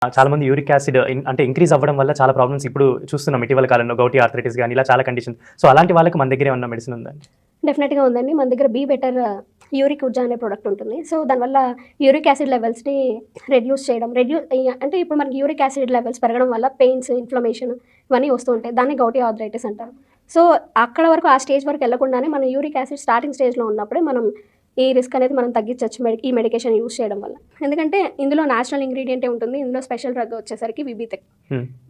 చాలా మంది uric acid అంటే ఇంక్రీజ్ అవ్వడం వల్ల చాలా ప్రాబ్లమ్స్ ఇప్పుడు చూస్తున్నాం ఇటీవల కాలంలో గౌటీ ఆర్థరైటిస్ గాని ఇలా చాలా కండిషన్స్. సో అలాంటి వాళ్ళకి మన దగ్గర ఏమన్నా మెడిసిన్ ఉందా? డెఫినెట్‌గా ఉందండి. మన దగ్గర బీ బెటర్ యూరిక్ ఉర్జా అనే ప్రొడక్ట్ ఉంటుంది. సో దానివల్ల యూరిక్ యాసిడ్ లెవెల్స్‌ని రెడ్యూస్ చేయడం. అంటే ఇప్పుడు మనకి యూరిక్ యాసిడ్ లెవెల్స్ పెరగడం వల్ల పెయిన్స్, ఇన్‌ఫ్లమేషన్ ఇవన్నీ వస్తూ ఉంటాయి. దాన్ని గౌటీ ఆర్థరైటిస్ అంటారు. సో అక్కడ వరకు ఆ స్టేజ్ వరకు వెళ్ళకుండానే మనం యూరిక్ యాసిడ్ స్టార్టింగ్ స్టేజ్‌లో ఉన్నప్పుడే మనం ఈ రిస్క్ అనేది మనం తగ్గించొచ్చు ఈ మెడికేషన్ యూజ్ చేయడం వల్ల. ఎందుకంటే ఇందులో నేచురల్ ఇంగ్రీడియంటే ఉంటుంది. ఇందులో స్పెషల్ డ్రగ్ వచ్చేసరికి విబీతకి.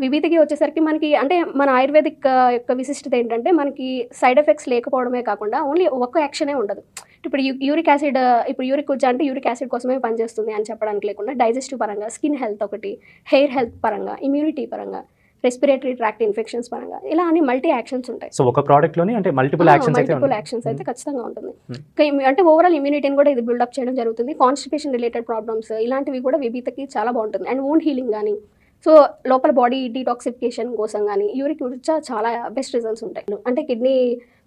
విబీతకి వచ్చేసరికి మనకి అంటే మన ఆయుర్వేదిక్ యొక్క విశిష్టత ఏంటంటే మనకి సైడ్ ఎఫెక్ట్స్ లేకపోవడమే కాకుండా ఓన్లీ ఒక్క యాక్షనే ఉండదు. ఇప్పుడు యూరిక్ యాసిడ్ ఇప్పుడు యూరిక్ ఉర్జా అంటే యూరిక్ యాసిడ్ కోసమే పనిచేస్తుంది అని చెప్పడానికి లేకుండా డైజెస్టివ్ పరంగా, స్కిన్ హెల్త్ ఒకటి, హెయిర్ హెల్త్ పరంగా, ఇమ్యూనిటీ పరంగా, రెస్పిరేటరీ ట్రాక్ట్ ఇన్ఫెక్షన్స్ పరంగా ఇలా అన్ని మల్టీ యాక్షన్స్ ఉంటాయి. సో ఒక ప్రోడక్ట్ లోనే అంటే మల్టిపుల్ యాక్షన్స్ అయితే ఖచ్చితంగా ఉంటుంది. అంటే ఓవరాల్ ఇమ్యూనిటీని కూడా ఇది బిల్డప్ చేయడం జరుగుతుంది. కాన్స్టిపేషన్ రిలేటెడ్ ప్రాబ్లమ్స్ ఇలాంటివి కూడా విబీతకి చాలా బాగుంటుంది. అండ్ వూండ్ హీలింగ్ కానీ, సో లోపల బాడీ డీటాక్సిఫికేషన్ కోసం కానీ యూరిక్ ఉర్జా చాలా బెస్ట్ రిజల్ట్స్ ఉంటాయి. అంటే కిడ్నీ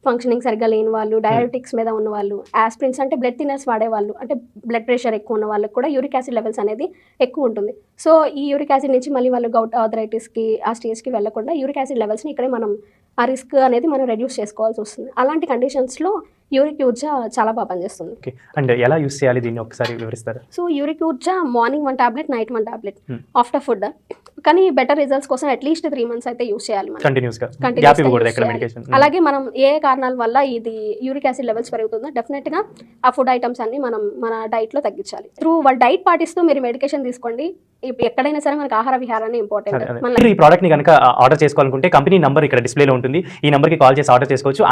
ఫంక్షనింగ్ సరిగ్గా లేని వాళ్ళు, డయాబెటిక్స్ మీద ఉన్న వాళ్ళు, ఆస్పిరిన్స్ అంటే బ్లడ్ థిన్నర్స్ వాడేవాళ్ళు, అంటే బ్లడ్ ప్రెషర్ ఎక్కువ ఉన్న వాళ్ళకి కూడా యూరిక్ యాసిడ్ లెవెల్స్ అనేది ఎక్కువ ఉంటుంది. సో ఈ యూరిక్ యాసిడ్ నుంచి మళ్ళీ వాళ్ళు గౌట్ ఆర్థరైటిస్కి ఆ స్టేజ్కి వెళ్లకుండా యూరిక్ యాసిడ్ లెవెల్స్ని ఇక్కడే మనం ఆ రిస్క్ అనేది మనం రెడ్యూస్ చేసుకోవాల్సి వస్తుంది. అలాంటి కండిషన్స్లో యూరిక్ ఉర్జా చాలా బాగా పనిచేస్తుంది. అండ్ ఎలా యూస్ చేయాలి దీన్ని ఒకసారి వివరిస్తారా? So uric Urja morning 1 tablet, night 1 tablet after food. కానీ బెటర్ రిజల్ట్స్ కోసం అట్లీస్ట్ 3 months అయితే యూస్ చేయాలి. అలాగే మనం ఏ కారణాల వల్ల ఇది యూరిక్ యాసిడ్ లెవెల్స్ పెరుగుతుందో డెఫినెట్గా ఆ ఫుడ్ ఐటమ్స్ అన్ని మనం మన డైట్లో తగ్గించాలి. వాళ్ళ డైట్ పాటిస్తూ మీరు మెడికేషన్ తీసుకోండి. ఎక్కడైనా సరే మనకి ఆహార విహారాన్ని ఇంపార్టెంట్. ఈ ప్రోడక్ట్ ని కనుక ఆర్డర్ చేసుకోవాలనుకుంటే కంపెనీ నంబర్ ఇక్కడ డిస్ప్లేలో ఉంటుంది. ఈ నంబర్కి కాల్ చేసి ఆర్డర్ చేసుకోవచ్చు.